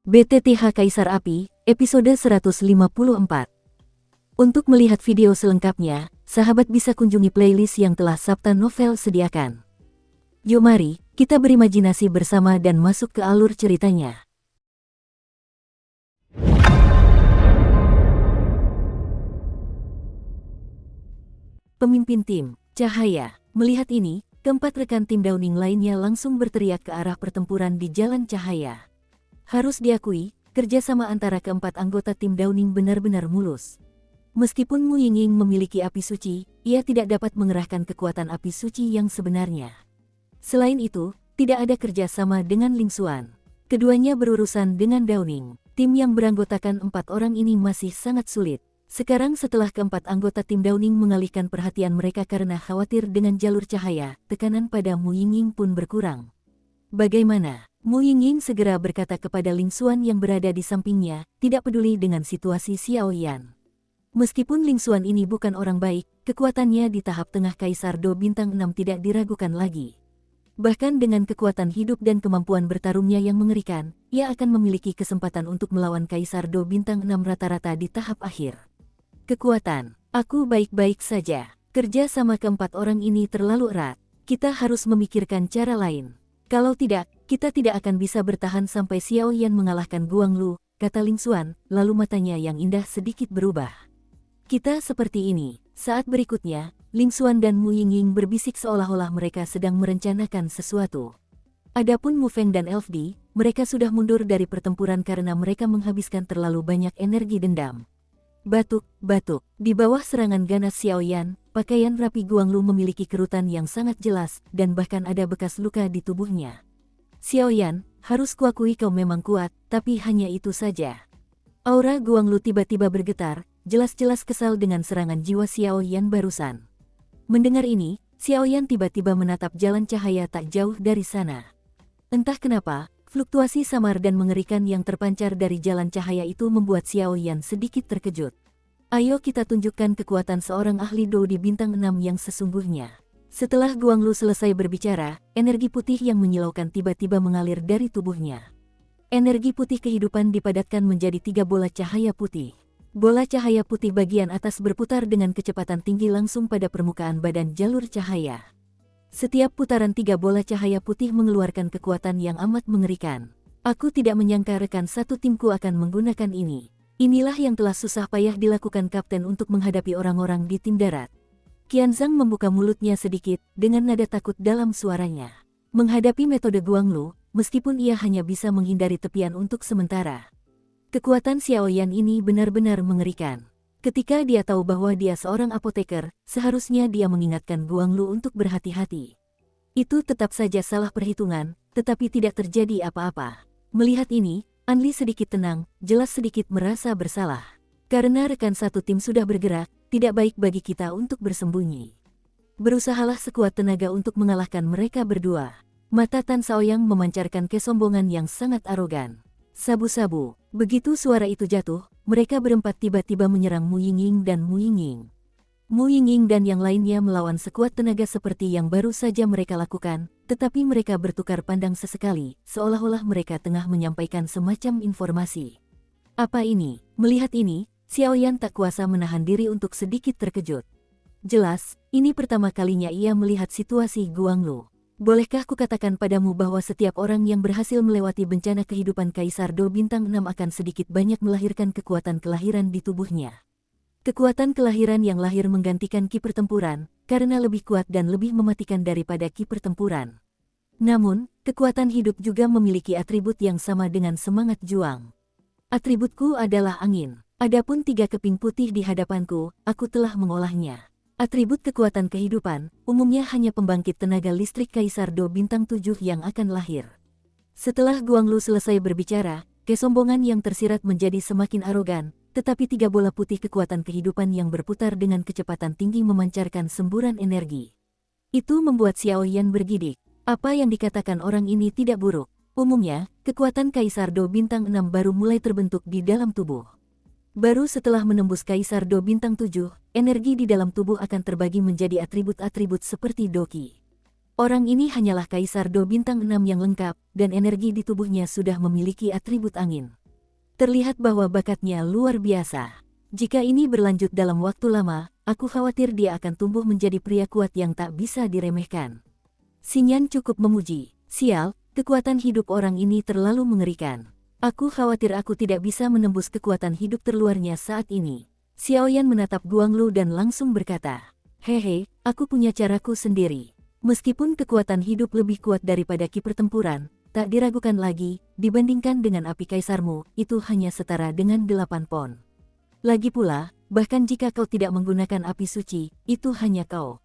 BTTH Kaisar Api, episode 154. Untuk melihat video selengkapnya, sahabat bisa kunjungi playlist yang telah Sabta Novel sediakan. Yuk mari, kita berimajinasi bersama dan masuk ke alur ceritanya. Pemimpin tim, Cahaya, melihat ini, keempat rekan tim Downing lainnya langsung berteriak ke arah pertempuran di Jalan Cahaya. Harus diakui, kerjasama antara keempat anggota tim Downing benar-benar mulus. Meskipun Mu Yingying memiliki api suci, ia tidak dapat mengerahkan kekuatan api suci yang sebenarnya. Selain itu, tidak ada kerjasama dengan Ling Xuan. Keduanya berurusan dengan Downing. Tim yang beranggotakan 4 orang ini masih sangat sulit. Sekarang setelah keempat anggota tim Downing mengalihkan perhatian mereka karena khawatir dengan jalur cahaya, tekanan pada Mu Yingying pun berkurang. Bagaimana? Mu Yingying segera berkata kepada Ling Xuan yang berada di sampingnya, tidak peduli dengan situasi Xiao Yan. Meskipun Ling Xuan ini bukan orang baik, kekuatannya di tahap tengah Kaisar Do Bintang 6 tidak diragukan lagi. Bahkan dengan kekuatan hidup dan kemampuan bertarungnya yang mengerikan, ia akan memiliki kesempatan untuk melawan Kaisar Do Bintang 6 rata-rata di tahap akhir. Kekuatan, aku baik-baik saja. Kerja sama keempat orang ini terlalu erat. Kita harus memikirkan cara lain. Kalau tidak, kita tidak akan bisa bertahan sampai Xiao Yan mengalahkan Guanglu, kata Ling Xuan, lalu matanya yang indah sedikit berubah. Kita seperti ini. Saat berikutnya, Ling Xuan dan Mu Yingying berbisik seolah-olah mereka sedang merencanakan sesuatu. Adapun Mu Feng dan Elf Di, mereka sudah mundur dari pertempuran karena mereka menghabiskan terlalu banyak energi dendam. Batuk. Di bawah serangan ganas Xiao Yan, pakaian rapi Guanglu memiliki kerutan yang sangat jelas, dan bahkan ada bekas luka di tubuhnya. Xiao Yan, harus kuakui kau memang kuat, tapi hanya itu saja. Aura Guanglu tiba-tiba bergetar, jelas-jelas kesal dengan serangan jiwa Xiao Yan barusan. Mendengar ini, Xiao Yan tiba-tiba menatap jalan cahaya tak jauh dari sana. Entah kenapa, fluktuasi samar dan mengerikan yang terpancar dari jalan cahaya itu membuat Xiao Yan sedikit terkejut. Ayo kita tunjukkan kekuatan seorang ahli Do di bintang 6 yang sesungguhnya. Setelah Guanglu selesai berbicara, energi putih yang menyilaukan tiba-tiba mengalir dari tubuhnya. Energi putih kehidupan dipadatkan menjadi 3 bola cahaya putih. Bola cahaya putih bagian atas berputar dengan kecepatan tinggi langsung pada permukaan badan jalur cahaya. Setiap putaran 3 bola cahaya putih mengeluarkan kekuatan yang amat mengerikan. Aku tidak menyangka rekan satu timku akan menggunakan ini. Inilah yang telah susah payah dilakukan kapten untuk menghadapi orang-orang di tim darat. Qianzhang membuka mulutnya sedikit, dengan nada takut dalam suaranya. Menghadapi metode Guanglu, meskipun ia hanya bisa menghindari tepian untuk sementara. Kekuatan Xiao Yan ini benar-benar mengerikan. Ketika dia tahu bahwa dia seorang apoteker, seharusnya dia mengingatkan Guanglu untuk berhati-hati. Itu tetap saja salah perhitungan, tetapi tidak terjadi apa-apa. Melihat ini, Anli sedikit tenang, jelas sedikit merasa bersalah. Karena rekan satu tim sudah bergerak, tidak baik bagi kita untuk bersembunyi. Berusahalah sekuat tenaga untuk mengalahkan mereka berdua. Mata Tan Shaoyang memancarkan kesombongan yang sangat arogan. Sabu-sabu, begitu suara itu jatuh, mereka berempat tiba-tiba menyerang Mu Yingying dan Mu Yingying. Mu Yingying dan yang lainnya melawan sekuat tenaga seperti yang baru saja mereka lakukan, tetapi mereka bertukar pandang sesekali, seolah-olah mereka tengah menyampaikan semacam informasi. Apa ini? Melihat ini, Xiao Yan tak kuasa menahan diri untuk sedikit terkejut. Jelas, ini pertama kalinya ia melihat situasi Guanglu. Bolehkah kukatakan padamu bahwa setiap orang yang berhasil melewati bencana kehidupan Kaisar Do Bintang 6 akan sedikit banyak melahirkan kekuatan kelahiran di tubuhnya. Kekuatan kelahiran yang lahir menggantikan ki pertempuran, karena lebih kuat dan lebih mematikan daripada ki pertempuran. Namun, kekuatan hidup juga memiliki atribut yang sama dengan semangat juang. Atributku adalah angin. Adapun 3 keping putih di hadapanku, aku telah mengolahnya. Atribut kekuatan kehidupan, umumnya hanya pembangkit tenaga listrik Kaisar Do Bintang 7 yang akan lahir. Setelah Guanglu selesai berbicara, kesombongan yang tersirat menjadi semakin arogan, tetapi 3 bola putih kekuatan kehidupan yang berputar dengan kecepatan tinggi memancarkan semburan energi. Itu membuat Xiao Yan bergidik. Apa yang dikatakan orang ini tidak buruk. Umumnya, kekuatan Kaisar Do Bintang 6 baru mulai terbentuk di dalam tubuh. Baru setelah menembus Kaisar Do Bintang 7, energi di dalam tubuh akan terbagi menjadi atribut-atribut seperti Doqi. Orang ini hanyalah Kaisar Do bintang 6 yang lengkap, dan energi di tubuhnya sudah memiliki atribut angin. Terlihat bahwa bakatnya luar biasa. Jika ini berlanjut dalam waktu lama, aku khawatir dia akan tumbuh menjadi pria kuat yang tak bisa diremehkan. Xinyan cukup memuji. Sial, kekuatan hidup orang ini terlalu mengerikan. Aku khawatir aku tidak bisa menembus kekuatan hidup terluarnya saat ini. Xiaoyan menatap Guanglu dan langsung berkata, "Hehe, aku punya caraku sendiri. Meskipun kekuatan hidup lebih kuat daripada ki pertempuran, tak diragukan lagi, dibandingkan dengan api kaisarmu, itu hanya setara dengan 8 pon. Lagi pula, bahkan jika kau tidak menggunakan api suci, itu hanya kau.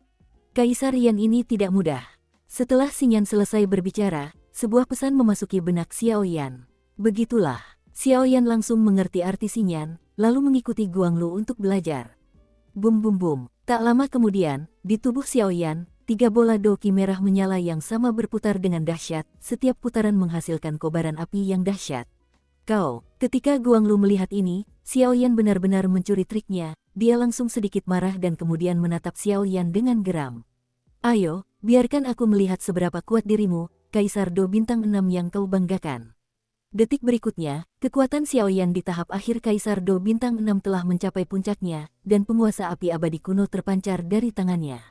Kaisar Yan ini tidak mudah." Setelah Xinyan selesai berbicara, sebuah pesan memasuki benak Xiaoyan. Begitulah, Xiaoyan langsung mengerti arti Xinyan, lalu mengikuti Guanglu untuk belajar. Bum bum bum, tak lama kemudian, di tubuh Xiaoyan, 3 bola doki merah menyala yang sama berputar dengan dahsyat, setiap putaran menghasilkan kobaran api yang dahsyat. Ketika Guanglu melihat ini, Xiaoyan benar-benar mencuri triknya, dia langsung sedikit marah dan kemudian menatap Xiaoyan dengan geram. "Ayo, biarkan aku melihat seberapa kuat dirimu, Kaisar Do bintang 6 yang kau banggakan." Detik berikutnya, kekuatan Xiaoyan di tahap akhir Kaisar Do bintang 6 telah mencapai puncaknya, dan penguasa api abadi kuno terpancar dari tangannya.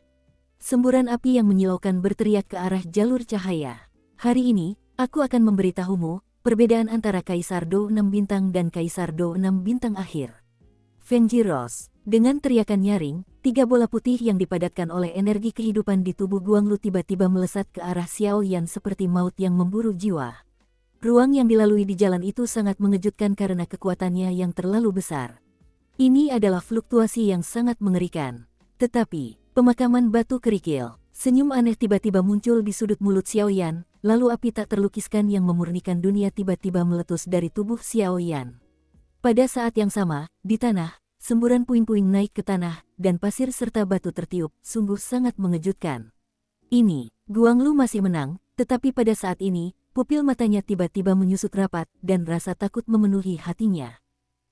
Semburan api yang menyilaukan berteriak ke arah jalur cahaya. "Hari ini, aku akan memberitahumu, perbedaan antara Kaisar Do 6 bintang dan Kaisar Do 6 bintang akhir." Fengji Rose. Dengan teriakan nyaring, 3 bola putih yang dipadatkan oleh energi kehidupan di tubuh Guanglu tiba-tiba melesat ke arah Xiaoyan seperti maut yang memburu jiwa. Ruang yang dilalui di jalan itu sangat mengejutkan karena kekuatannya yang terlalu besar. Ini adalah fluktuasi yang sangat mengerikan. Tetapi, pemakaman batu kerikil, senyum aneh tiba-tiba muncul di sudut mulut Xiaoyan, lalu api tak terlukiskan yang memurnikan dunia tiba-tiba meletus dari tubuh Xiaoyan. Pada saat yang sama, di tanah, semburan puing-puing naik ke tanah, dan pasir serta batu tertiup, sungguh sangat mengejutkan. Ini, Guanglu masih menang, tetapi pada saat ini, pupil matanya tiba-tiba menyusut rapat, dan rasa takut memenuhi hatinya.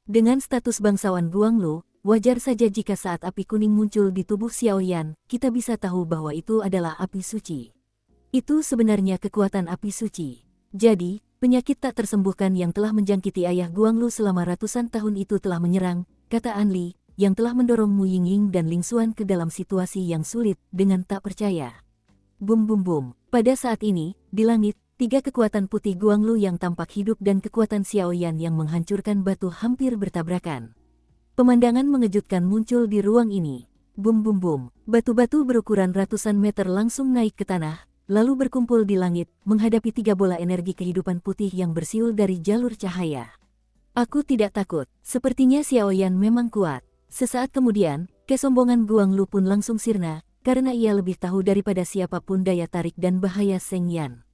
Dengan status bangsawan Guanglu, wajar saja jika saat api kuning muncul di tubuh Xiaoyan, kita bisa tahu bahwa itu adalah api suci. Itu sebenarnya kekuatan api suci. Jadi, penyakit tak tersembuhkan yang telah menjangkiti ayah Guanglu selama ratusan tahun itu telah menyerang, kata Anli, yang telah mendorong Mu Yingying dan Ling Xuan ke dalam situasi yang sulit, dengan tak percaya. Bum bum bum, pada saat ini, di langit, 3 kekuatan putih Guanglu yang tampak hidup dan kekuatan Xiaoyan yang menghancurkan batu hampir bertabrakan. Pemandangan mengejutkan muncul di ruang ini. Bum bum bum, batu-batu berukuran ratusan meter langsung naik ke tanah, lalu berkumpul di langit, menghadapi 3 bola energi kehidupan putih yang bersiul dari jalur cahaya. "Aku tidak takut, sepertinya Xiaoyan memang kuat." Sesaat kemudian, kesombongan Guanglu pun langsung sirna, karena ia lebih tahu daripada siapapun daya tarik dan bahaya Seng Yan.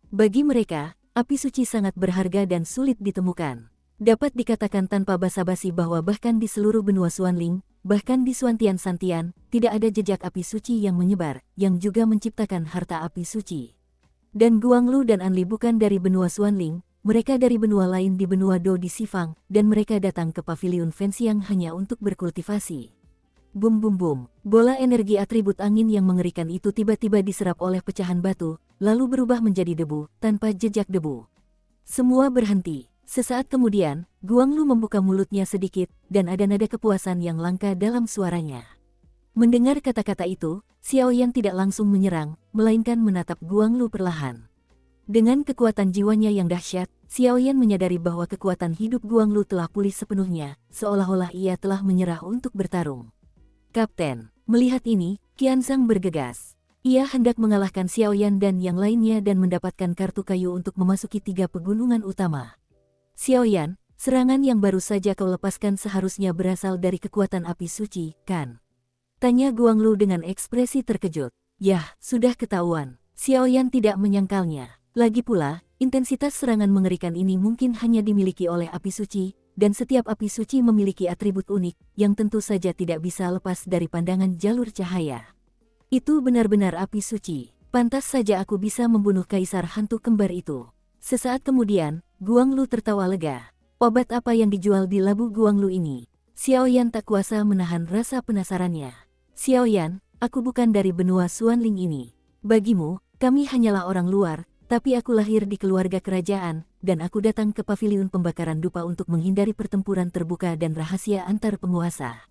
Bagi mereka, api suci sangat berharga dan sulit ditemukan. Dapat dikatakan tanpa basa-basi bahwa bahkan di seluruh benua Xuanling, bahkan di Xuantian Santian, tidak ada jejak api suci yang menyebar, yang juga menciptakan harta api suci. Dan Guanglu dan Anli bukan dari benua Xuanling, mereka dari benua lain di benua Do di Xifang, dan mereka datang ke pavilion Fenxiang hanya untuk berkultivasi. Bum bum bum, bola energi atribut angin yang mengerikan itu tiba-tiba diserap oleh pecahan batu, lalu berubah menjadi debu, tanpa jejak debu. Semua berhenti. Sesaat kemudian, Guanglu membuka mulutnya sedikit, dan ada nada kepuasan yang langka dalam suaranya. Mendengar kata-kata itu, Xiaoyan tidak langsung menyerang, melainkan menatap Guanglu perlahan. Dengan kekuatan jiwanya yang dahsyat, Xiaoyan menyadari bahwa kekuatan hidup Guanglu telah pulih sepenuhnya, seolah-olah ia telah menyerah untuk bertarung. "Kapten." Melihat ini, Qianzhang bergegas. Ia hendak mengalahkan Xiaoyan dan yang lainnya dan mendapatkan kartu kayu untuk memasuki 3 pegunungan utama. "Xiaoyan, serangan yang baru saja kau lepaskan seharusnya berasal dari kekuatan api suci, kan?" tanya Guanglu dengan ekspresi terkejut. Yah, sudah ketahuan. Xiaoyan tidak menyangkalnya. Lagi pula, intensitas serangan mengerikan ini mungkin hanya dimiliki oleh api suci, dan setiap api suci memiliki atribut unik, yang tentu saja tidak bisa lepas dari pandangan jalur cahaya. "Itu benar-benar api suci. Pantas saja aku bisa membunuh kaisar hantu kembar itu." Sesaat kemudian, Guanglu tertawa lega. Obat apa yang dijual di labu Guanglu ini? Xiaoyan tak kuasa menahan rasa penasarannya. "Xiaoyan, aku bukan dari benua Xuanling ini. Bagimu, Kami hanyalah orang luar, tapi aku lahir di keluarga kerajaan, dan aku datang ke paviliun pembakaran dupa untuk menghindari pertempuran terbuka dan rahasia antar penguasa.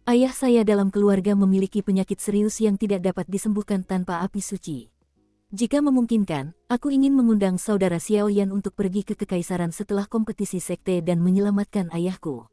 Ayah saya dalam keluarga memiliki penyakit serius yang tidak dapat disembuhkan tanpa api suci. Jika memungkinkan, aku ingin mengundang saudara Xiaoyan untuk pergi ke kekaisaran setelah kompetisi sekte dan menyelamatkan ayahku.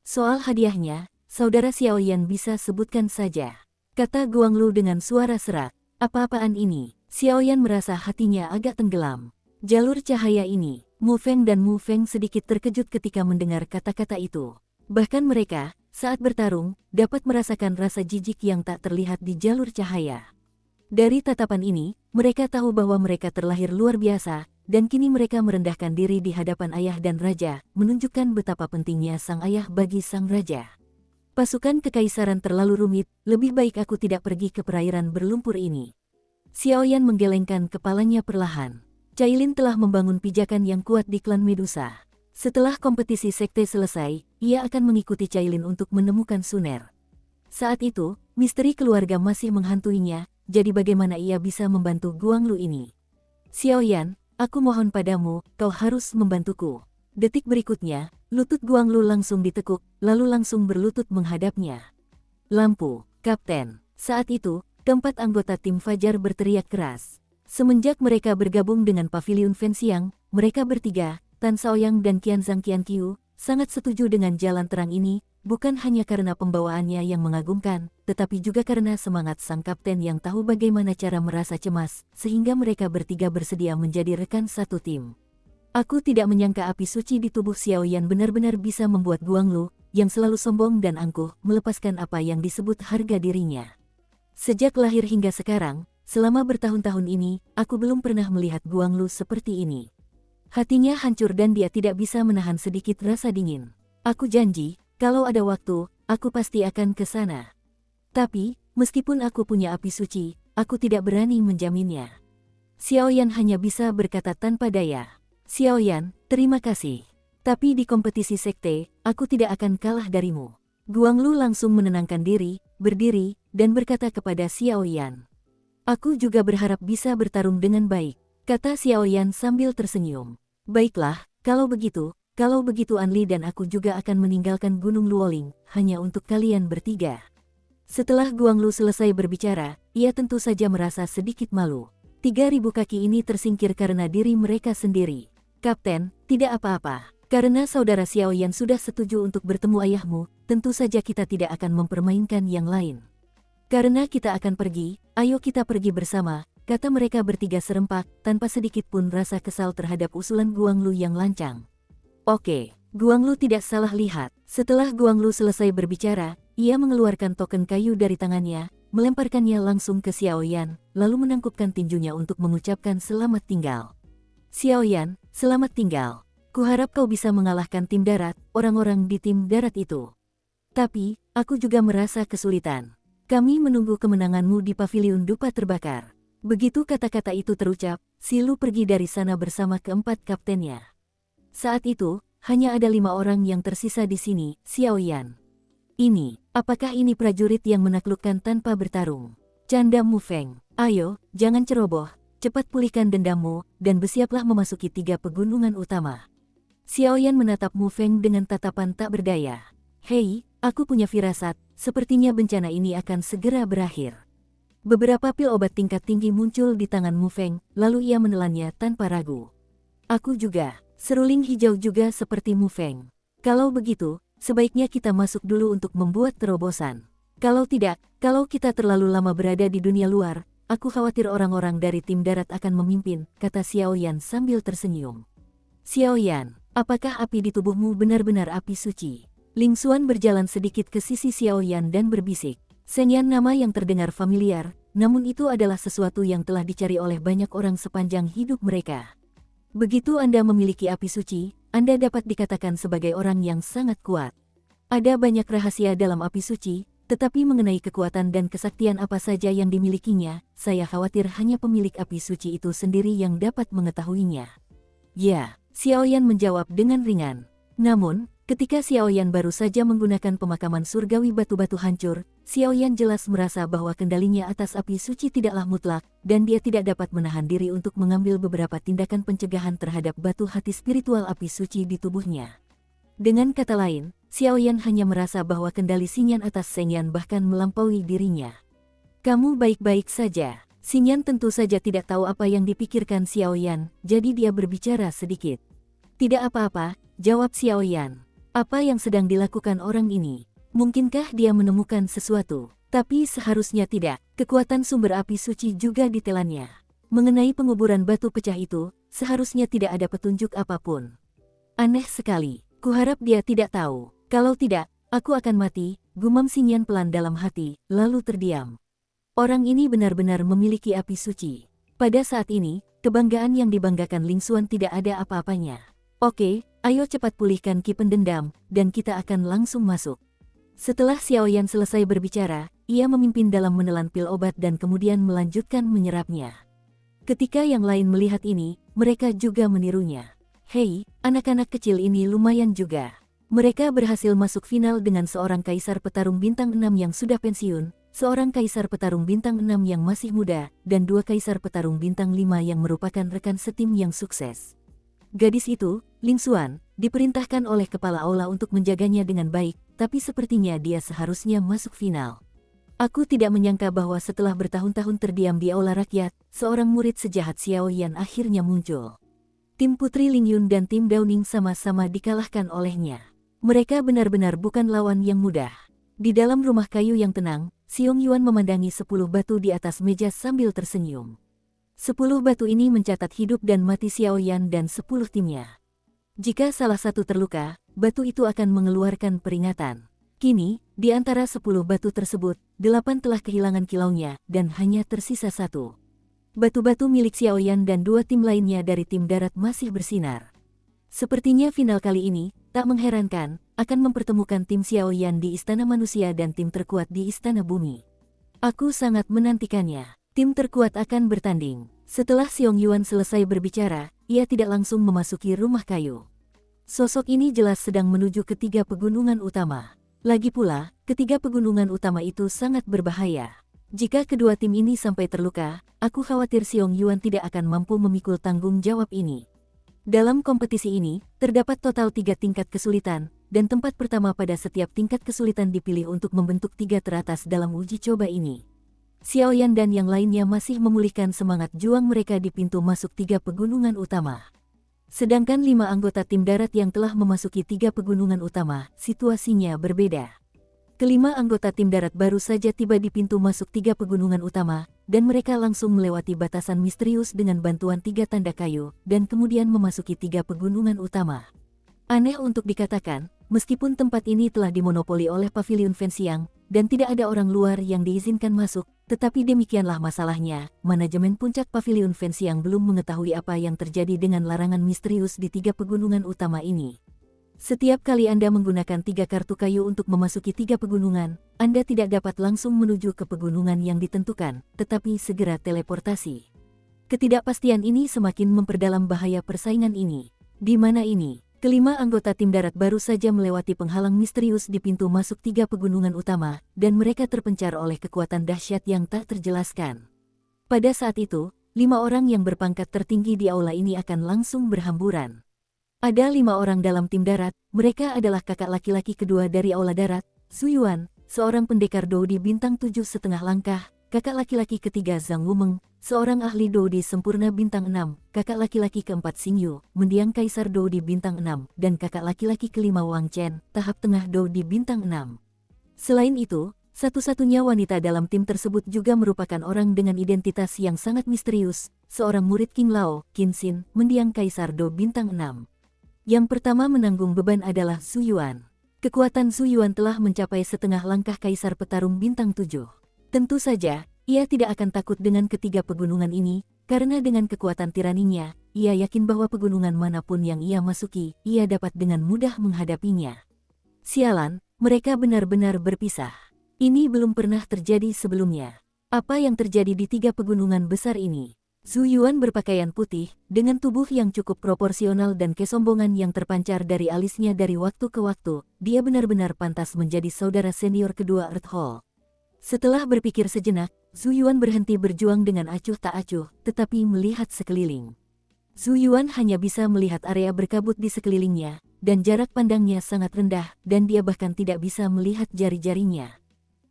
Soal hadiahnya, saudara Xiaoyan bisa sebutkan saja, kata Guanglu dengan suara serak. Apa-apaan ini? Xiaoyan merasa hatinya agak tenggelam. Jalur cahaya ini, Mu Feng dan Mu Feng sedikit terkejut ketika mendengar kata-kata itu. Bahkan mereka, saat bertarung, dapat merasakan rasa jijik yang tak terlihat di jalur cahaya. Dari tatapan ini, mereka tahu bahwa mereka terlahir luar biasa, dan kini mereka merendahkan diri di hadapan ayah dan raja, menunjukkan betapa pentingnya sang ayah bagi sang raja. Pasukan kekaisaran terlalu rumit, lebih baik aku tidak pergi ke perairan berlumpur ini. Xiaoyan menggelengkan kepalanya perlahan. Cailin telah membangun pijakan yang kuat di klan Medusa. Setelah kompetisi sekte selesai, ia akan mengikuti Cailin untuk menemukan Suner. Saat itu, misteri keluarga masih menghantuinya, jadi bagaimana ia bisa membantu Guanglu ini? Xiaoyan, aku mohon padamu, kau harus membantuku. Detik berikutnya, lutut Guanglu langsung ditekuk, lalu langsung berlutut menghadapnya. Lampu, Kapten. Saat itu, keempat anggota tim Fajar berteriak keras. Semenjak mereka bergabung dengan Paviliun Fenxiang, mereka bertiga, Tan Shaoyang dan Qianzhang Qianqiu, sangat setuju dengan jalan terang ini, bukan hanya karena pembawaannya yang mengagumkan, tetapi juga karena semangat sang kapten yang tahu bagaimana cara merasa cemas, sehingga mereka bertiga bersedia menjadi rekan satu tim. Aku tidak menyangka api suci di tubuh Xiaoyan benar-benar bisa membuat Guanglu, yang selalu sombong dan angkuh, melepaskan apa yang disebut harga dirinya. Sejak lahir hingga sekarang, selama bertahun-tahun ini, aku belum pernah melihat Guanglu seperti ini. Hatinya hancur dan dia tidak bisa menahan sedikit rasa dingin. Aku janji, kalau ada waktu, aku pasti akan ke sana. Tapi, meskipun aku punya api suci, aku tidak berani menjaminnya. Xiaoyan hanya bisa berkata tanpa daya. Xiaoyan, terima kasih. Tapi di kompetisi sekte, aku tidak akan kalah darimu. Guanglu langsung menenangkan diri, berdiri, dan berkata kepada Xiaoyan. Aku juga berharap bisa bertarung dengan baik, kata Xiaoyan sambil tersenyum. Baiklah, kalau begitu Anli dan aku juga akan meninggalkan Gunung Luoling, hanya untuk kalian bertiga. Setelah Guanglu selesai berbicara, ia tentu saja merasa sedikit malu. 3.000 kaki ini tersingkir karena diri mereka sendiri. Kapten, tidak apa-apa. Karena saudara Xiaoyan sudah setuju untuk bertemu ayahmu, tentu saja kita tidak akan mempermainkan yang lain. Karena kita akan pergi, ayo kita pergi bersama, kata mereka bertiga serempak, tanpa sedikit pun rasa kesal terhadap usulan Guanglu yang lancang. Oke, Guanglu tidak salah lihat. Setelah Guanglu selesai berbicara, ia mengeluarkan token kayu dari tangannya, melemparkannya langsung ke Xiaoyan, lalu menangkupkan tinjunya untuk mengucapkan selamat tinggal. Xiaoyan, selamat tinggal. Kuharap kau bisa mengalahkan tim darat, orang-orang di tim darat itu. Tapi, aku juga merasa kesulitan. Kami menunggu kemenanganmu di paviliun dupa terbakar. Begitu kata-kata itu terucap, si Lu pergi dari sana bersama keempat kaptennya. Saat itu, hanya ada 5 orang yang tersisa di sini, Xiaoyan. Apakah ini prajurit yang menaklukkan tanpa bertarung? Canda Mu Feng. Ayo, jangan ceroboh, cepat pulihkan dendammu, dan bersiaplah memasuki 3 pegunungan utama. Xiaoyan menatap Mu Feng dengan tatapan tak berdaya. Hei, aku punya firasat, sepertinya bencana ini akan segera berakhir. Beberapa pil obat tingkat tinggi muncul di tangan Mu Feng, lalu ia menelannya tanpa ragu. Aku juga. Seruling hijau juga seperti Mu Feng. Kalau begitu, sebaiknya kita masuk dulu untuk membuat terobosan. Kalau tidak, kalau kita terlalu lama berada di dunia luar, aku khawatir orang-orang dari tim darat akan memimpin, kata Xiaoyan sambil tersenyum. Xiaoyan, apakah api di tubuhmu benar-benar api suci? Ling Xuan berjalan sedikit ke sisi Xiaoyan dan berbisik. Senyan nama yang terdengar familiar, namun itu adalah sesuatu yang telah dicari oleh banyak orang sepanjang hidup mereka. Begitu Anda memiliki api suci, Anda dapat dikatakan sebagai orang yang sangat kuat. Ada banyak rahasia dalam api suci, tetapi mengenai kekuatan dan kesaktian apa saja yang dimilikinya, saya khawatir hanya pemilik api suci itu sendiri yang dapat mengetahuinya. Ya, Xiaoyan menjawab dengan ringan. Namun, Ketika Xiaoyan baru saja menggunakan pemakaman surgawi batu-batu hancur, Xiaoyan jelas merasa bahwa kendalinya atas api suci tidaklah mutlak, dan dia tidak dapat menahan diri untuk mengambil beberapa tindakan pencegahan terhadap batu hati spiritual api suci di tubuhnya. Dengan kata lain, Xiaoyan hanya merasa bahwa kendali Xingyan atas Shengyan bahkan melampaui dirinya. Kamu baik-baik saja. Xingyan tentu saja tidak tahu apa yang dipikirkan Xiaoyan, jadi dia berbicara sedikit. Tidak apa-apa, jawab Xiaoyan. Apa yang sedang dilakukan orang ini? Mungkinkah dia menemukan sesuatu? Tapi seharusnya tidak. Kekuatan sumber api suci juga ditelannya. Mengenai penguburan batu pecah itu, seharusnya tidak ada petunjuk apapun. Aneh sekali. Kuharap dia tidak tahu. Kalau tidak, aku akan mati, gumam Xingyan pelan dalam hati, lalu terdiam. Orang ini benar-benar memiliki api suci. Pada saat ini, kebanggaan yang dibanggakan Ling Xuan tidak ada apa-apanya. Oke, ayo cepat pulihkan ki pendendam, dan kita akan langsung masuk. Setelah Xiaoyan selesai berbicara, ia memimpin dalam menelan pil obat dan kemudian melanjutkan menyerapnya. Ketika yang lain melihat ini, mereka juga menirunya. Hei, anak-anak kecil ini lumayan juga. Mereka berhasil masuk final dengan seorang kaisar petarung bintang 6 yang sudah pensiun, seorang kaisar petarung bintang 6 yang masih muda, dan 2 kaisar petarung bintang 5 yang merupakan rekan setim yang sukses. Gadis itu, Ling Xuan, diperintahkan oleh kepala aula untuk menjaganya dengan baik, tapi sepertinya dia seharusnya masuk final. Aku tidak menyangka bahwa setelah bertahun-tahun terdiam di aula rakyat, seorang murid sejahat Xiaoyan akhirnya muncul. Tim Putri Ling Yun dan tim Downing sama-sama dikalahkan olehnya. Mereka benar-benar bukan lawan yang mudah. Di dalam rumah kayu yang tenang, Xiong Yuan memandangi 10 batu di atas meja sambil tersenyum. 10 batu ini mencatat hidup dan mati Xiaoyan dan 10 timnya. Jika salah satu terluka, batu itu akan mengeluarkan peringatan. Kini, di antara 10 batu tersebut, 8 telah kehilangan kilaunya, dan hanya tersisa 1. Batu-batu milik Xiaoyan dan 2 tim lainnya dari tim darat masih bersinar. Sepertinya final kali ini, tak mengherankan, akan mempertemukan tim Xiaoyan di Istana Manusia dan tim terkuat di Istana Bumi. Aku sangat menantikannya. Tim terkuat akan bertanding. Setelah Xiong Yuan selesai berbicara, ia tidak langsung memasuki rumah kayu. Sosok ini jelas sedang menuju ke 3 pegunungan utama. Lagi pula, ketiga pegunungan utama itu sangat berbahaya. Jika kedua tim ini sampai terluka, aku khawatir Xiong Yuan tidak akan mampu memikul tanggung jawab ini. Dalam kompetisi ini, terdapat total 3 tingkat kesulitan, dan tempat pertama pada setiap tingkat kesulitan dipilih untuk membentuk 3 teratas dalam uji coba ini. Xiaoyan dan yang lainnya masih memulihkan semangat juang mereka di pintu masuk 3 pegunungan utama. Sedangkan 5 anggota tim darat yang telah memasuki 3 pegunungan utama, situasinya berbeda. Kelima anggota tim darat baru saja tiba di pintu masuk 3 pegunungan utama, dan mereka langsung melewati batasan misterius dengan bantuan 3 tanda kayu, dan kemudian memasuki 3 pegunungan utama. Aneh untuk dikatakan, meskipun tempat ini telah dimonopoli oleh Paviliun Fenxiang, dan tidak ada orang luar yang diizinkan masuk, tetapi demikianlah masalahnya, manajemen puncak Paviliun Fenxiang belum mengetahui apa yang terjadi dengan larangan misterius di 3 pegunungan utama ini. Setiap kali Anda menggunakan 3 kartu kayu untuk memasuki 3 pegunungan, Anda tidak dapat langsung menuju ke pegunungan yang ditentukan, tetapi segera teleportasi. Ketidakpastian ini semakin memperdalam bahaya persaingan ini. Di mana ini? Kelima anggota tim darat baru saja melewati penghalang misterius di pintu masuk 3 pegunungan utama, dan mereka terpencar oleh kekuatan dahsyat yang tak terjelaskan. Pada saat itu, 5 orang yang berpangkat tertinggi di aula ini akan langsung berhamburan. Ada 5 orang dalam tim darat, mereka adalah kakak laki-laki kedua dari aula darat, Su Yuan, seorang pendekar Doudi bintang 7,5 langkah, kakak laki-laki ketiga Zhang Wumeng, seorang ahli Doudi sempurna bintang 6, kakak laki-laki keempat Xing Yu, mendiang kaisar Doudi bintang 6, dan kakak laki-laki kelima Wang Chen, tahap tengah Doudi bintang 6. Selain itu, satu-satunya wanita dalam tim tersebut juga merupakan orang dengan identitas yang sangat misterius, seorang murid King Lao, Qin Xin, mendiang kaisar Do bintang 6. Yang pertama menanggung beban adalah Su Yuan. Kekuatan Su Yuan telah mencapai setengah langkah kaisar petarung bintang 7. Tentu saja, ia tidak akan takut dengan ketiga pegunungan ini, karena dengan kekuatan tiraninya, ia yakin bahwa pegunungan manapun yang ia masuki, ia dapat dengan mudah menghadapinya. Sialan, mereka benar-benar berpisah. Ini belum pernah terjadi sebelumnya. Apa yang terjadi di 3 pegunungan besar ini? Zhu Yuan berpakaian putih, dengan tubuh yang cukup proporsional dan kesombongan yang terpancar dari alisnya dari waktu ke waktu. Dia benar-benar pantas menjadi saudara senior kedua Earth Hall. Setelah berpikir sejenak, Zhu Yuan berhenti berjuang dengan acuh tak acuh, tetapi melihat sekeliling. Zhu Yuan hanya bisa melihat area berkabut di sekelilingnya, dan jarak pandangnya sangat rendah, dan dia bahkan tidak bisa melihat jari-jarinya.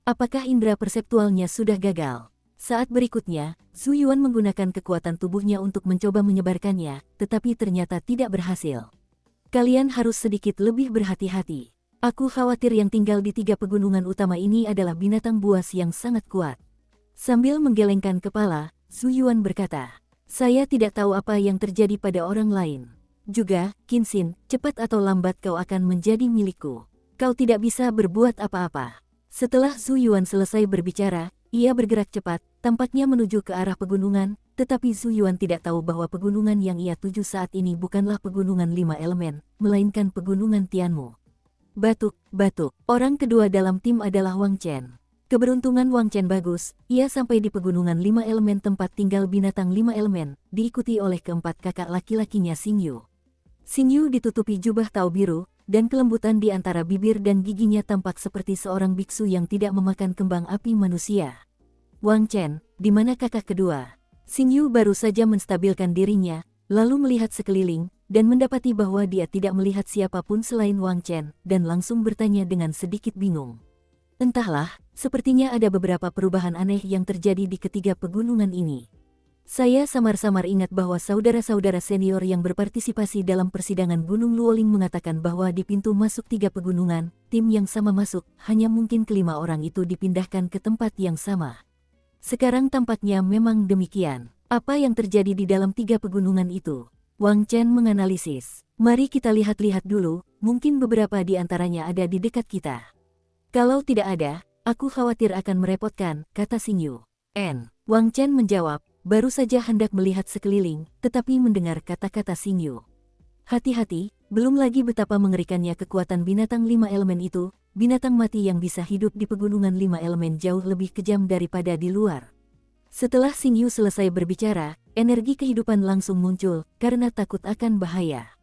Apakah indera perseptualnya sudah gagal? Saat berikutnya, Zhu Yuan menggunakan kekuatan tubuhnya untuk mencoba menyebarkannya, tetapi ternyata tidak berhasil. Kalian harus sedikit lebih berhati-hati. Aku khawatir yang tinggal di 3 pegunungan utama ini adalah binatang buas yang sangat kuat. Sambil menggelengkan kepala, Zhu Yuan berkata, saya tidak tahu apa yang terjadi pada orang lain. Juga, Qin Xin, cepat atau lambat kau akan menjadi milikku. Kau tidak bisa berbuat apa-apa. Setelah Zhu Yuan selesai berbicara, ia bergerak cepat, tampaknya menuju ke arah pegunungan, tetapi Zhu Yuan tidak tahu bahwa pegunungan yang ia tuju saat ini bukanlah pegunungan 5 elemen, melainkan pegunungan Tianmu. Batuk. Orang kedua dalam tim adalah Wang Chen. Keberuntungan Wang Chen bagus, ia sampai di pegunungan 5 elemen tempat tinggal binatang 5 elemen, diikuti oleh keempat kakak laki-lakinya Xing Yu. Xing Yu ditutupi jubah tau biru, dan kelembutan di antara bibir dan giginya tampak seperti seorang biksu yang tidak memakan kembang api manusia. Wang Chen, di mana kakak kedua? Xing Yu baru saja menstabilkan dirinya, lalu melihat sekeliling, dan mendapati bahwa dia tidak melihat siapapun selain Wang Chen, dan langsung bertanya dengan sedikit bingung. Entahlah, sepertinya ada beberapa perubahan aneh yang terjadi di ketiga pegunungan ini. Saya samar-samar ingat bahwa saudara-saudara senior yang berpartisipasi dalam persidangan Gunung Luoling mengatakan bahwa di pintu masuk 3 pegunungan, tim yang sama masuk, hanya mungkin kelima orang itu dipindahkan ke tempat yang sama. Sekarang tampaknya memang demikian. Apa yang terjadi di dalam 3 pegunungan itu? Wang Chen menganalisis. Mari kita lihat-lihat dulu, mungkin beberapa di antaranya ada di dekat kita. Kalau tidak ada, aku khawatir akan merepotkan, kata Xing Yu. Wang Chen menjawab, baru saja hendak melihat sekeliling, tetapi mendengar kata-kata Xing Yu. Hati-hati, belum lagi betapa mengerikannya kekuatan binatang 5 elemen itu, binatang mati yang bisa hidup di pegunungan 5 elemen jauh lebih kejam daripada di luar. Setelah Xing Yu selesai berbicara, energi kehidupan langsung muncul, karena takut akan bahaya.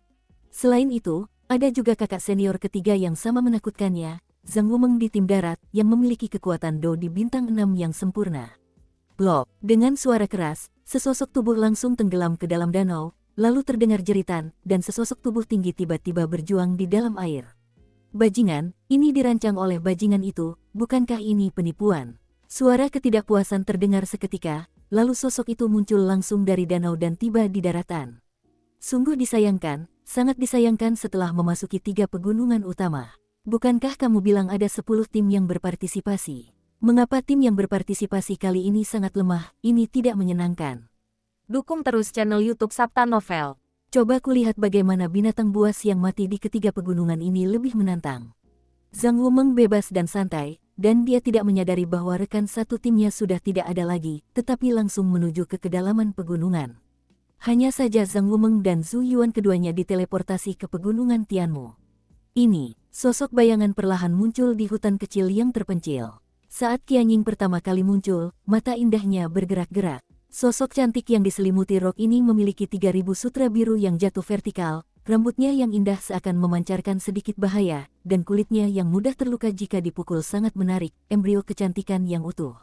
Selain itu, ada juga kakak senior ketiga yang sama menakutkannya, Zhang Wumeng di tim darat, yang memiliki kekuatan Do di bintang 6 yang sempurna. Blop, dengan suara keras, sesosok tubuh langsung tenggelam ke dalam danau, lalu terdengar jeritan, dan sesosok tubuh tinggi tiba-tiba berjuang di dalam air. Bajingan, ini dirancang oleh bajingan itu, bukankah ini penipuan? Suara ketidakpuasan terdengar seketika, lalu sosok itu muncul langsung dari danau dan tiba di daratan. Sungguh disayangkan, sangat disayangkan setelah memasuki 3 pegunungan utama. Bukankah kamu bilang ada 10 tim yang berpartisipasi? Mengapa tim yang berpartisipasi kali ini sangat lemah? Ini tidak menyenangkan. Dukung terus channel YouTube Sabta Novel. Coba kulihat bagaimana binatang buas yang mati di ketiga pegunungan ini lebih menantang. Zhang Wumeng bebas dan santai, dan dia tidak menyadari bahwa rekan satu timnya sudah tidak ada lagi, tetapi langsung menuju ke kedalaman pegunungan. Hanya saja Zhang Wumeng dan Zhu Yuan keduanya diteleportasi ke pegunungan Tianmu. Ini, sosok bayangan perlahan muncul di hutan kecil yang terpencil. Saat Qianying pertama kali muncul, mata indahnya bergerak-gerak. Sosok cantik yang diselimuti rok ini memiliki 3000 sutra biru yang jatuh vertikal, rambutnya yang indah seakan memancarkan sedikit bahaya, dan kulitnya yang mudah terluka jika dipukul sangat menarik, embrio kecantikan yang utuh.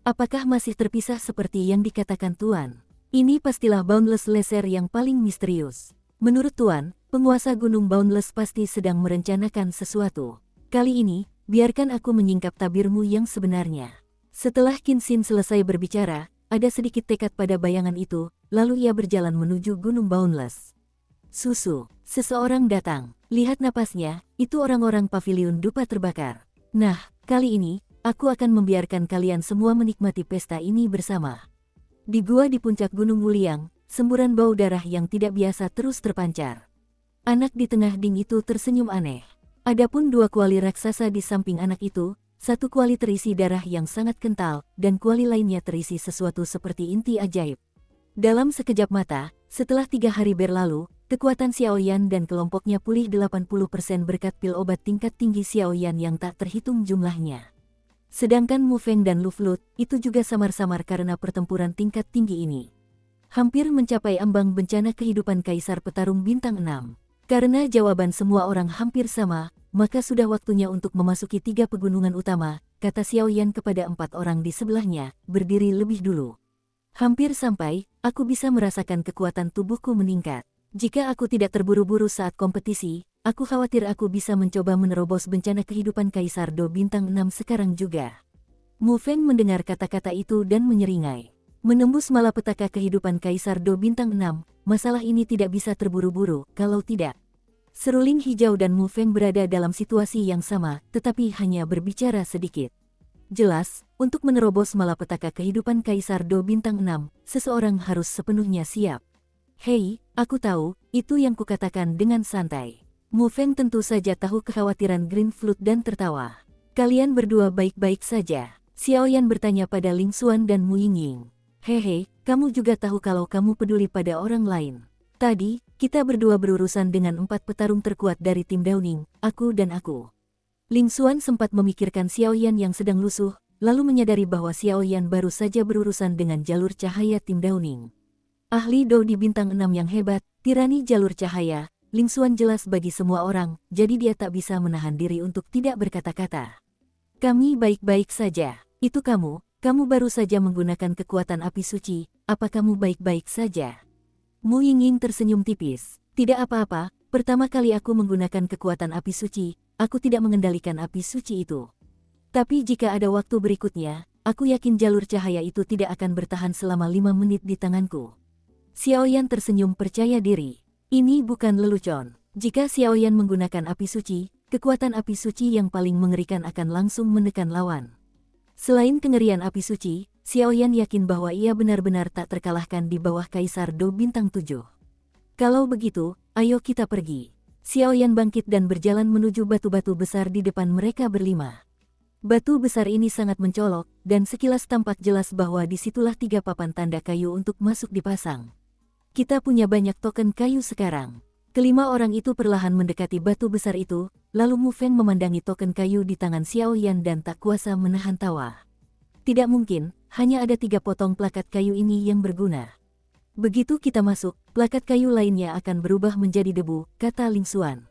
Apakah masih terpisah seperti yang dikatakan Tuan? Ini pastilah Boundless Laser yang paling misterius. Menurut Tuan, penguasa Gunung Boundless pasti sedang merencanakan sesuatu. Kali ini, biarkan aku menyingkap tabirmu yang sebenarnya. Setelah Qin Xin selesai berbicara, ada sedikit tekad pada bayangan itu, lalu ia berjalan menuju Gunung Boundless. Susu, seseorang datang. Lihat napasnya, itu orang-orang pavilion dupa terbakar. Nah, kali ini, aku akan membiarkan kalian semua menikmati pesta ini bersama. Di gua di puncak Gunung Wuliang, semburan bau darah yang tidak biasa terus terpancar. Anak di tengah ding itu tersenyum aneh. Adapun 2 kuali raksasa di samping anak itu, 1 kuali terisi darah yang sangat kental, dan kuali lainnya terisi sesuatu seperti inti ajaib. Dalam sekejap mata, setelah 3 hari berlalu, kekuatan Xiaoyan dan kelompoknya pulih 80% berkat pil obat tingkat tinggi Xiaoyan yang tak terhitung jumlahnya. Sedangkan Mu Feng dan Lu Flut, itu juga samar-samar karena pertempuran tingkat tinggi ini. Hampir mencapai ambang bencana kehidupan Kaisar Petarung Bintang 6. Karena jawaban semua orang hampir sama, maka sudah waktunya untuk memasuki 3 pegunungan utama, kata Xiaoyan kepada 4 orang di sebelahnya, berdiri lebih dulu. Hampir sampai, aku bisa merasakan kekuatan tubuhku meningkat. Jika aku tidak terburu-buru saat kompetisi, aku khawatir aku bisa mencoba menerobos bencana kehidupan Kaisar Do Bintang 6 sekarang juga. Mu Feng mendengar kata-kata itu dan menyeringai. Menembus malapetaka kehidupan Kaisar Do Bintang 6, masalah ini tidak bisa terburu-buru, kalau tidak. Seruling hijau dan Mu Feng berada dalam situasi yang sama, tetapi hanya berbicara sedikit. Jelas, untuk menerobos malapetaka kehidupan Kaisar Do Bintang 6, seseorang harus sepenuhnya siap. Hei, aku tahu, itu yang kukatakan dengan santai. Mu Feng tentu saja tahu kekhawatiran Green Flute dan tertawa. Kalian berdua baik-baik saja? Xiaoyan bertanya pada Ling Xuan dan Mu Yingying. Hehe, kamu juga tahu kalau kamu peduli pada orang lain. Tadi, kita berdua berurusan dengan 4 petarung terkuat dari tim Downing, aku dan aku. Ling Xuan sempat memikirkan Xiaoyan yang sedang lusuh, lalu menyadari bahwa Xiaoyan baru saja berurusan dengan jalur cahaya tim Downing. Ahli Dou di Bintang 6 yang hebat, tirani jalur cahaya, Ling Xuan jelas bagi semua orang, jadi dia tak bisa menahan diri untuk tidak berkata-kata. Kami baik-baik saja, itu kamu baru saja menggunakan kekuatan api suci, apa kamu baik-baik saja? Mu Yingying tersenyum tipis. Tidak apa-apa, pertama kali aku menggunakan kekuatan api suci, aku tidak mengendalikan api suci itu. Tapi jika ada waktu berikutnya, aku yakin jalur cahaya itu tidak akan bertahan selama 5 menit di tanganku. Xiaoyan tersenyum percaya diri. Ini bukan lelucon. Jika Xiaoyan menggunakan api suci, kekuatan api suci yang paling mengerikan akan langsung menekan lawan. Selain kengerian api suci, Xiaoyan yakin bahwa ia benar-benar tak terkalahkan di bawah Kaisar Do Bintang 7. Kalau begitu, ayo kita pergi. Xiaoyan bangkit dan berjalan menuju batu-batu besar di depan mereka berlima. Batu besar ini sangat mencolok, dan sekilas tampak jelas bahwa disitulah 3 papan tanda kayu untuk masuk dipasang. Kita punya banyak token kayu sekarang. Kelima orang itu perlahan mendekati batu besar itu, lalu Mu Feng memandangi token kayu di tangan Xiaoyan dan tak kuasa menahan tawa. Tidak mungkin, hanya ada 3 potong plakat kayu ini yang berguna. Begitu kita masuk, plakat kayu lainnya akan berubah menjadi debu, kata Ling Xuan.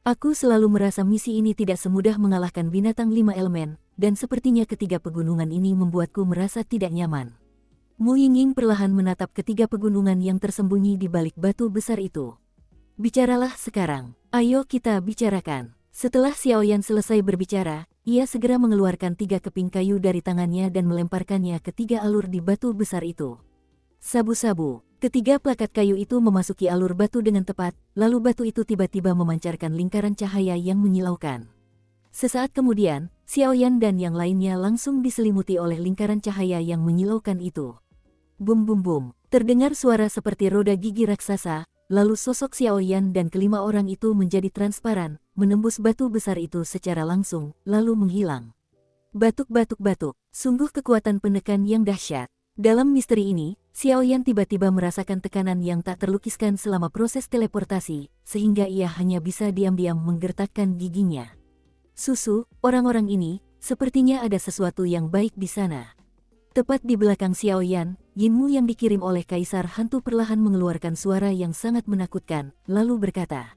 Aku selalu merasa misi ini tidak semudah mengalahkan binatang 5 elemen, dan sepertinya ketiga pegunungan ini membuatku merasa tidak nyaman. Mu Yingying perlahan menatap ketiga pegunungan yang tersembunyi di balik batu besar itu. Bicaralah sekarang, ayo kita bicarakan. Setelah Xiaoyan selesai berbicara, ia segera mengeluarkan 3 keping kayu dari tangannya dan melemparkannya ke 3 alur di batu besar itu. Sabu-sabu, ketiga plakat kayu itu memasuki alur batu dengan tepat, lalu batu itu tiba-tiba memancarkan lingkaran cahaya yang menyilaukan. Sesaat kemudian, Xiaoyan dan yang lainnya langsung diselimuti oleh lingkaran cahaya yang menyilaukan itu. Bum bum bum, terdengar suara seperti roda gigi raksasa, lalu sosok Xiaoyan dan kelima orang itu menjadi transparan, menembus batu besar itu secara langsung, lalu menghilang. Batuk-batuk-batuk, sungguh kekuatan penekan yang dahsyat. Dalam misteri ini, Xiaoyan tiba-tiba merasakan tekanan yang tak terlukiskan selama proses teleportasi, sehingga ia hanya bisa diam-diam menggertakkan giginya. Susu, orang-orang ini, sepertinya ada sesuatu yang baik di sana. Tepat di belakang Xiaoyan, Yinmu yang dikirim oleh Kaisar Hantu perlahan mengeluarkan suara yang sangat menakutkan, lalu berkata,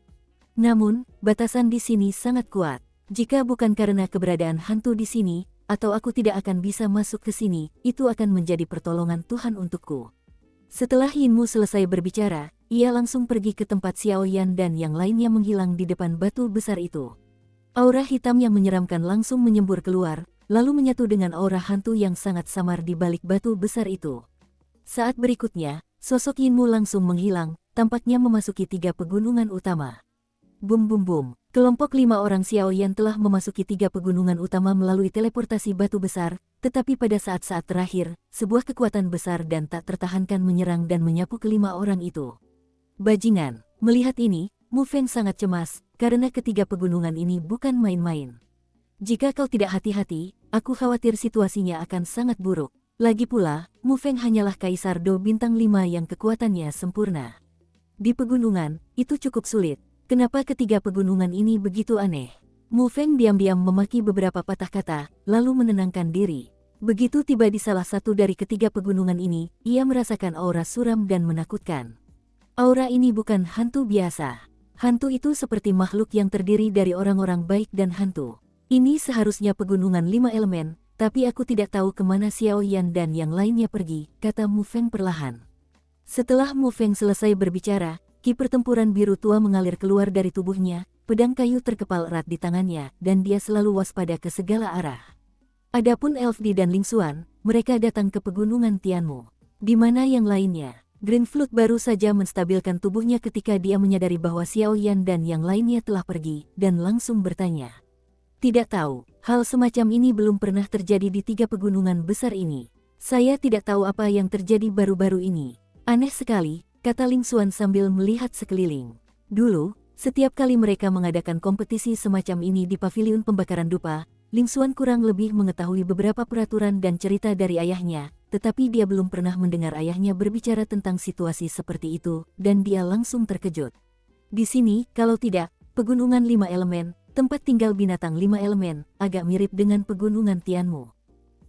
"Namun, batasan di sini sangat kuat. Jika bukan karena keberadaan hantu di sini, atau aku tidak akan bisa masuk ke sini, itu akan menjadi pertolongan Tuhan untukku." Setelah Yinmu selesai berbicara, ia langsung pergi ke tempat Xiaoyan dan yang lainnya menghilang di depan batu besar itu. Aura hitam yang menyeramkan langsung menyembur keluar, lalu menyatu dengan aura hantu yang sangat samar di balik batu besar itu. Saat berikutnya, sosok Yinmu langsung menghilang, tampaknya memasuki 3 pegunungan utama. Bum bum bum, kelompok 5 orang Xiaoyan telah memasuki 3 pegunungan utama melalui teleportasi batu besar, tetapi pada saat-saat terakhir, sebuah kekuatan besar dan tak tertahankan menyerang dan menyapu kelima orang itu. Bajingan, melihat ini, Mu Feng sangat cemas, karena ketiga pegunungan ini bukan main-main. Jika kau tidak hati-hati, aku khawatir situasinya akan sangat buruk. Lagi pula, Mu Feng hanyalah Kaisar Do Bintang 5 yang kekuatannya sempurna. Di pegunungan, itu cukup sulit. Kenapa ketiga pegunungan ini begitu aneh? Mu Feng diam-diam memaki beberapa patah kata, lalu menenangkan diri. Begitu tiba di salah satu dari ketiga pegunungan ini, ia merasakan aura suram dan menakutkan. Aura ini bukan hantu biasa. Hantu itu seperti makhluk yang terdiri dari orang-orang baik dan hantu. Ini seharusnya pegunungan 5 elemen, tapi aku tidak tahu kemana Xiao Yan dan yang lainnya pergi, kata Mu Feng perlahan. Setelah Mu Feng selesai berbicara, ki pertempuran biru tua mengalir keluar dari tubuhnya, pedang kayu terkepal erat di tangannya, dan dia selalu waspada ke segala arah. Adapun Elfdi dan Ling Xuan, mereka datang ke pegunungan Tianmu. Di mana yang lainnya? Green Flood baru saja menstabilkan tubuhnya ketika dia menyadari bahwa Xiao Yan dan yang lainnya telah pergi, dan langsung bertanya. Tidak tahu, hal semacam ini belum pernah terjadi di 3 pegunungan besar ini. Saya tidak tahu apa yang terjadi baru-baru ini. Aneh sekali, kata Ling Xuan sambil melihat sekeliling. Dulu, setiap kali mereka mengadakan kompetisi semacam ini di paviliun pembakaran dupa, Ling Xuan kurang lebih mengetahui beberapa peraturan dan cerita dari ayahnya, tetapi dia belum pernah mendengar ayahnya berbicara tentang situasi seperti itu, dan dia langsung terkejut. Di sini, kalau tidak, pegunungan 5 elemen, tempat tinggal binatang 5 elemen, agak mirip dengan pegunungan Tianmu.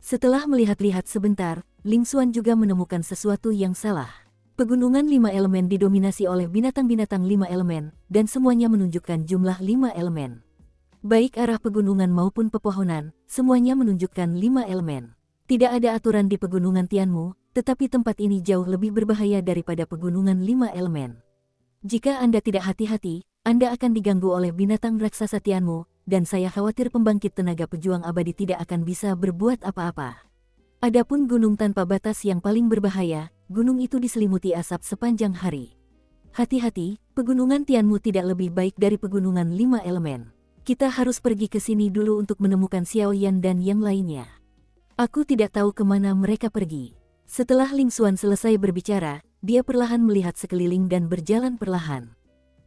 Setelah melihat-lihat sebentar, Ling Xuan juga menemukan sesuatu yang salah. Pegunungan 5 elemen didominasi oleh binatang-binatang 5 elemen, dan semuanya menunjukkan jumlah 5 elemen. Baik arah pegunungan maupun pepohonan, semuanya menunjukkan 5 elemen. Tidak ada aturan di pegunungan Tianmu, tetapi tempat ini jauh lebih berbahaya daripada pegunungan 5 elemen. Jika Anda tidak hati-hati, Anda akan diganggu oleh binatang raksasa Tianmu, dan saya khawatir pembangkit tenaga pejuang abadi tidak akan bisa berbuat apa-apa. Adapun gunung tanpa batas yang paling berbahaya, gunung itu diselimuti asap sepanjang hari. Hati-hati, pegunungan Tianmu tidak lebih baik dari pegunungan 5 elemen. Kita harus pergi ke sini dulu untuk menemukan Xiao Yan dan yang lainnya. Aku tidak tahu kemana mereka pergi. Setelah Ling Xuan selesai berbicara, dia perlahan melihat sekeliling dan berjalan perlahan.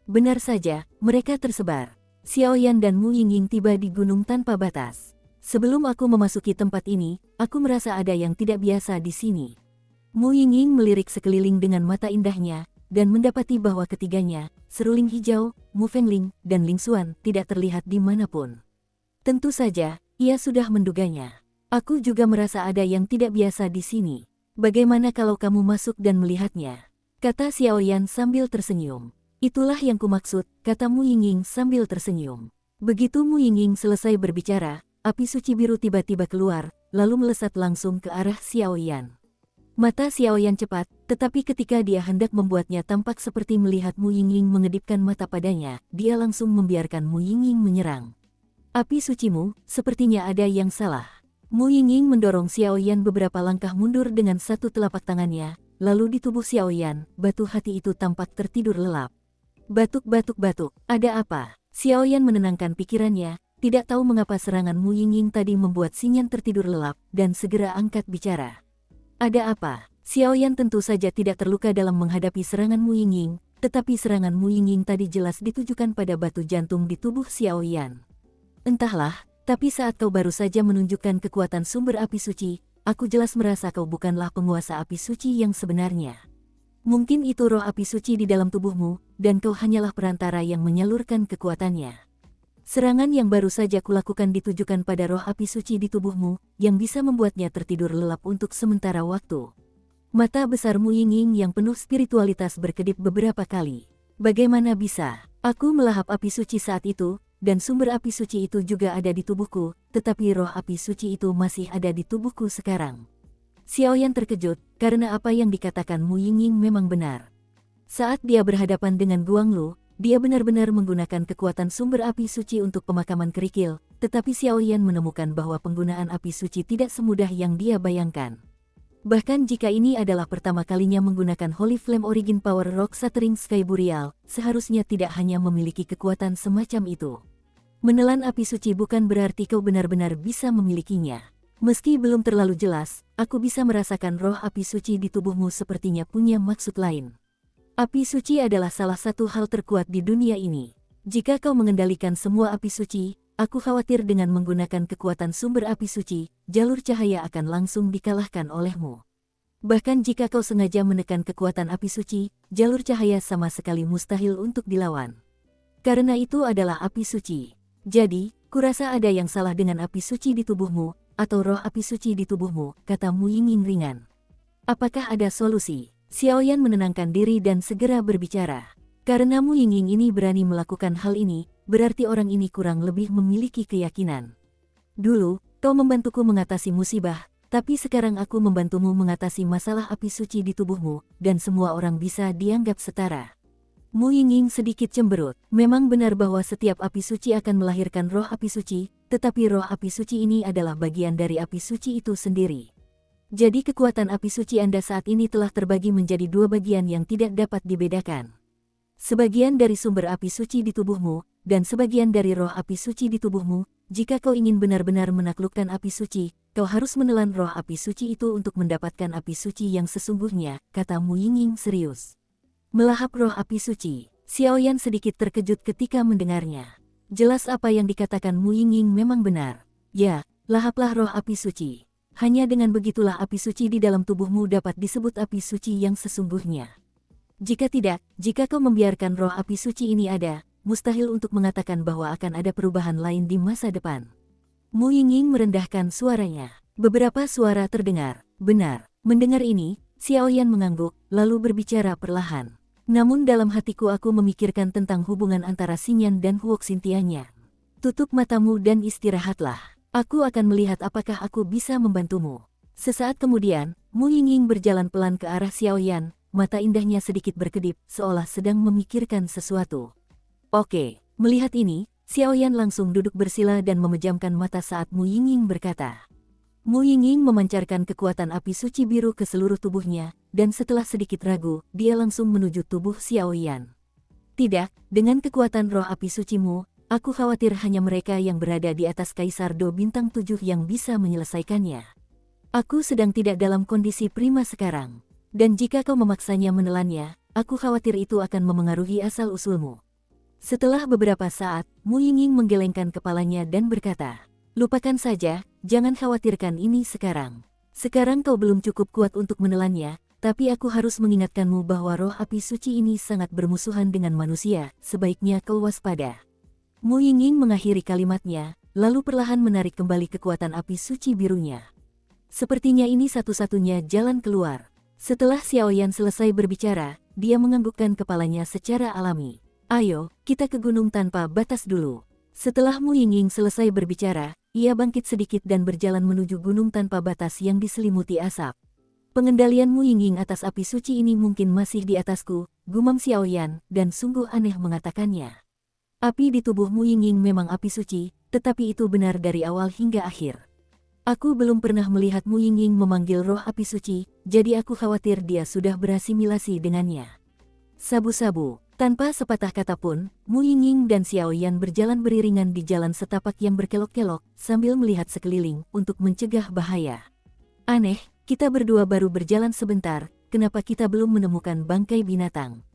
Benar saja, mereka tersebar. Xiao Yan dan Mu Yingying tiba di gunung tanpa batas. Sebelum aku memasuki tempat ini, aku merasa ada yang tidak biasa di sini. Mu Yingying melirik sekeliling dengan mata indahnya, dan mendapati bahwa ketiganya, seruling hijau, Mu Fengling, dan Ling Xuan, tidak terlihat di manapun. Tentu saja, ia sudah menduganya. Aku juga merasa ada yang tidak biasa di sini. Bagaimana kalau kamu masuk dan melihatnya? Kata Xiao Yan sambil tersenyum. Itulah yang kumaksud, kata Mu Yingying sambil tersenyum. Begitu Mu Yingying selesai berbicara, api suci biru tiba-tiba keluar, lalu melesat langsung ke arah Xiao Yan. Mata Xiao Yan cepat, tetapi ketika dia hendak membuatnya tampak seperti melihat Mu Yingying mengedipkan mata padanya, dia langsung membiarkan Mu Yingying menyerang. Api sucimu, sepertinya ada yang salah. Mu Yingying mendorong Xiao Yan beberapa langkah mundur dengan satu telapak tangannya, lalu di tubuh Xiao Yan, batu hati itu tampak tertidur lelap. Batuk-batuk-batuk, ada apa? Xiao Yan menenangkan pikirannya, tidak tahu mengapa serangan Mu Yingying tadi membuat Xingyan tertidur lelap, dan segera angkat bicara. Ada apa? Xiao Yan tentu saja tidak terluka dalam menghadapi serangan Mu Yingying, tetapi serangan Mu Yingying tadi jelas ditujukan pada batu jantung di tubuh Xiao Yan. Entahlah, tapi saat kau baru saja menunjukkan kekuatan sumber api suci, aku jelas merasa kau bukanlah penguasa api suci yang sebenarnya. Mungkin itu roh api suci di dalam tubuhmu, dan kau hanyalah perantara yang menyalurkan kekuatannya. Serangan yang baru saja kulakukan ditujukan pada roh api suci di tubuhmu, yang bisa membuatnya tertidur lelap untuk sementara waktu. Mata besar Mu Yingying yang penuh spiritualitas berkedip beberapa kali. Bagaimana bisa? Aku melahap api suci saat itu, dan sumber api suci itu juga ada di tubuhku, tetapi roh api suci itu masih ada di tubuhku sekarang. Xiao Yan terkejut, karena apa yang dikatakan Mu Yingying memang benar. Saat dia berhadapan dengan Guanglu, dia benar-benar menggunakan kekuatan sumber api suci untuk pemakaman kerikil, tetapi Xiao Yan menemukan bahwa penggunaan api suci tidak semudah yang dia bayangkan. Bahkan jika ini adalah pertama kalinya menggunakan Holy Flame Origin Power Rock Shattering Sky Boreal, seharusnya tidak hanya memiliki kekuatan semacam itu. Menelan api suci bukan berarti kau benar-benar bisa memilikinya. Meski belum terlalu jelas, aku bisa merasakan roh api suci di tubuhmu sepertinya punya maksud lain. Api suci adalah salah satu hal terkuat di dunia ini. Jika kau mengendalikan semua api suci, aku khawatir dengan menggunakan kekuatan sumber api suci, jalur cahaya akan langsung dikalahkan olehmu. Bahkan jika kau sengaja menekan kekuatan api suci, jalur cahaya sama sekali mustahil untuk dilawan. Karena itu adalah api suci. Jadi, kurasa ada yang salah dengan api suci di tubuhmu, atau roh api suci di tubuhmu, kata Mu Yingying ringan. Apakah ada solusi? Xiaoyan menenangkan diri dan segera berbicara. Karena Mu Yingying ini berani melakukan hal ini, berarti orang ini kurang lebih memiliki keyakinan. Dulu, kau membantuku mengatasi musibah, tapi sekarang aku membantumu mengatasi masalah api suci di tubuhmu, dan semua orang bisa dianggap setara. Mu Yingying sedikit cemberut. Memang benar bahwa setiap api suci akan melahirkan roh api suci, tetapi roh api suci ini adalah bagian dari api suci itu sendiri. Jadi kekuatan api suci Anda saat ini telah terbagi menjadi dua bagian yang tidak dapat dibedakan. Sebagian dari sumber api suci di tubuhmu, dan sebagian dari roh api suci di tubuhmu. Jika kau ingin benar-benar menaklukkan api suci, kau harus menelan roh api suci itu untuk mendapatkan api suci yang sesungguhnya, kata Mu Yingying serius. Melahap roh api suci. Xiaoyan sedikit terkejut ketika mendengarnya. Jelas apa yang dikatakan Mu Yingying memang benar. Ya, lahaplah roh api suci. Hanya dengan begitulah api suci di dalam tubuhmu dapat disebut api suci yang sesungguhnya. Jika tidak, jika kau membiarkan roh api suci ini ada, mustahil untuk mengatakan bahwa akan ada perubahan lain di masa depan. Mu Yingying merendahkan suaranya. Beberapa suara terdengar. Benar. Mendengar ini, Xiaoyan mengangguk, lalu berbicara perlahan. Namun dalam hatiku aku memikirkan tentang hubungan antara Xingyan dan Huoxintianya. Tutup matamu dan istirahatlah. Aku akan melihat apakah aku bisa membantumu. Sesaat kemudian, Mu Yingying berjalan pelan ke arah Xiaoyan. Mata indahnya sedikit berkedip, seolah sedang memikirkan sesuatu. Oke, melihat ini, Xiaoyan langsung duduk bersila dan memejamkan mata saat Mu Yingying berkata. Mu Yingying memancarkan kekuatan api suci biru ke seluruh tubuhnya, dan setelah sedikit ragu, dia langsung menuju tubuh Xiaoyan. Tidak, dengan kekuatan roh api sucimu, aku khawatir hanya mereka yang berada di atas Kaisar Do Bintang 7 yang bisa menyelesaikannya. Aku sedang tidak dalam kondisi prima sekarang. Dan jika kau memaksanya menelannya, aku khawatir itu akan memengaruhi asal-usulmu. Setelah beberapa saat, Mu Yingying menggelengkan kepalanya dan berkata, lupakan saja, jangan khawatirkan ini sekarang. Sekarang kau belum cukup kuat untuk menelannya, tapi aku harus mengingatkanmu bahwa roh api suci ini sangat bermusuhan dengan manusia, sebaiknya kau waspada. Mu Yingying mengakhiri kalimatnya, lalu perlahan menarik kembali kekuatan api suci birunya. Sepertinya ini satu-satunya jalan keluar. Setelah Xiaoyan selesai berbicara, dia menganggukkan kepalanya secara alami. Ayo, kita ke gunung tanpa batas dulu. Setelah Mu Yingying selesai berbicara, ia bangkit sedikit dan berjalan menuju gunung tanpa batas yang diselimuti asap. Pengendalian Mu Yingying atas api suci ini mungkin masih di atasku, gumam Xiaoyan, dan sungguh aneh mengatakannya. Api di tubuh Mu Yingying memang api suci, tetapi itu benar dari awal hingga akhir. Aku belum pernah melihat Mu Yingying memanggil roh api suci, jadi aku khawatir dia sudah berasimilasi dengannya. Sabu-sabu, tanpa sepatah kata pun, Mu Yingying dan Xiaoyan berjalan beriringan di jalan setapak yang berkelok-kelok, sambil melihat sekeliling, untuk mencegah bahaya. Aneh, kita berdua baru berjalan sebentar, kenapa kita belum menemukan bangkai binatang?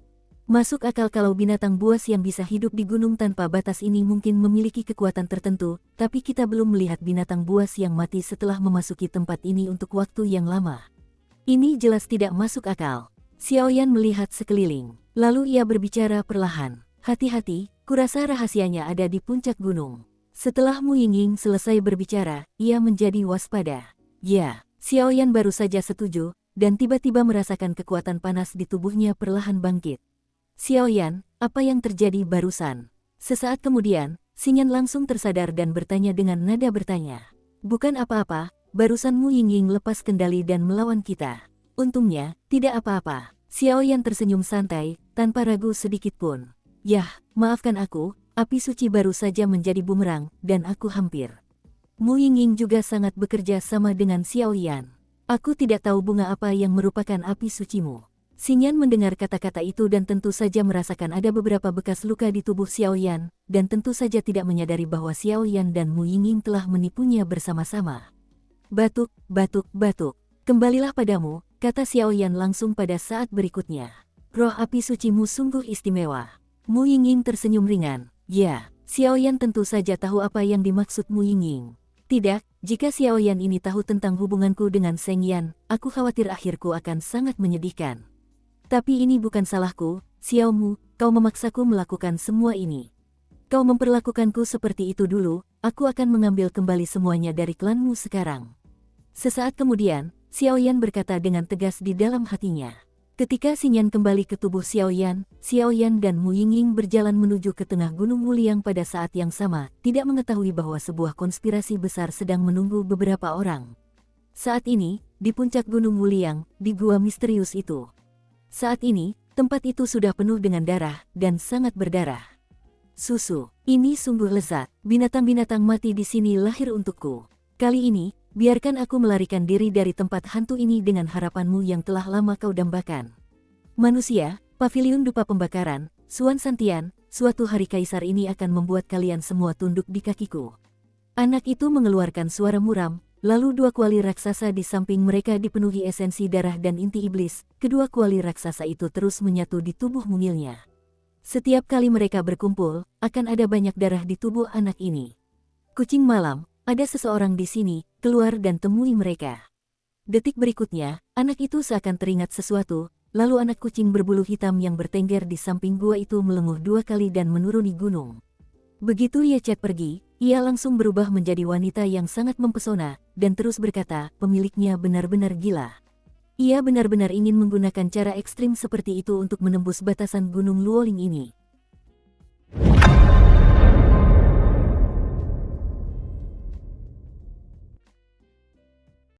Masuk akal kalau binatang buas yang bisa hidup di gunung tanpa batas ini mungkin memiliki kekuatan tertentu, tapi kita belum melihat binatang buas yang mati setelah memasuki tempat ini untuk waktu yang lama. Ini jelas tidak masuk akal. Xiaoyan melihat sekeliling, lalu ia berbicara perlahan. Hati-hati, kurasa rahasianya ada di puncak gunung. Setelah Mu Yingying selesai berbicara, ia menjadi waspada. Ya, Xiaoyan baru saja setuju, dan tiba-tiba merasakan kekuatan panas di tubuhnya perlahan bangkit. Xiaoyan, apa yang terjadi barusan? Sesaat kemudian, Xingyan langsung tersadar dan bertanya dengan nada bertanya. Bukan apa-apa, barusan Mu Yingying lepas kendali dan melawan kita. Untungnya, tidak apa-apa. Xiaoyan tersenyum santai, tanpa ragu sedikit pun. Yah, maafkan aku, api suci baru saja menjadi bumerang, dan aku hampir. Mu Yingying juga sangat bekerja sama dengan Xiaoyan. Aku tidak tahu bunga apa yang merupakan api sucimu. Xingyan mendengar kata-kata itu dan tentu saja merasakan ada beberapa bekas luka di tubuh Xiaoyan, dan tentu saja tidak menyadari bahwa Xiaoyan dan Mu Yingying telah menipunya bersama-sama. Batuk, batuk, batuk. Kembalilah padamu, kata Xiaoyan langsung pada saat berikutnya. Roh api sucimu sungguh istimewa. Mu Yingying tersenyum ringan. Ya, Xiaoyan tentu saja tahu apa yang dimaksud Mu Yingying. Tidak, jika Xiaoyan ini tahu tentang hubunganku dengan Seng Yan, aku khawatir akhirku akan sangat menyedihkan. Tapi ini bukan salahku, Xiaomu, kau memaksaku melakukan semua ini. Kau memperlakukanku seperti itu dulu, aku akan mengambil kembali semuanya dari klanmu sekarang. Sesaat kemudian, Xiaoyan berkata dengan tegas di dalam hatinya. Ketika Xingyan kembali ke tubuh Xiaoyan dan Mu Yingying berjalan menuju ke tengah Gunung Wuliang pada saat yang sama, tidak mengetahui bahwa sebuah konspirasi besar sedang menunggu beberapa orang. Saat ini, di puncak Gunung Wuliang, di gua misterius itu. Saat ini, tempat itu sudah penuh dengan darah, dan sangat berdarah. Susu, ini sungguh lezat, binatang-binatang mati di sini lahir untukku. Kali ini, biarkan aku melarikan diri dari tempat hantu ini dengan harapanmu yang telah lama kau dambakan. Manusia, paviliun dupa pembakaran, Suan Santian, suatu hari kaisar ini akan membuat kalian semua tunduk di kakiku. Anak itu mengeluarkan suara muram, lalu dua kuali raksasa di samping mereka dipenuhi esensi darah dan inti iblis, kedua kuali raksasa itu terus menyatu di tubuh mungilnya. Setiap kali mereka berkumpul, akan ada banyak darah di tubuh anak ini. Kucing malam, ada seseorang di sini, keluar dan temui mereka. Detik berikutnya, anak itu seakan teringat sesuatu, lalu anak kucing berbulu hitam yang bertengger di samping gua itu melenguh dua kali dan menuruni gunung. Begitu Ye Chet pergi, ia langsung berubah menjadi wanita yang sangat mempesona, dan terus berkata, pemiliknya benar-benar gila. Ia benar-benar ingin menggunakan cara ekstrim seperti itu untuk menembus batasan Gunung Luoling ini.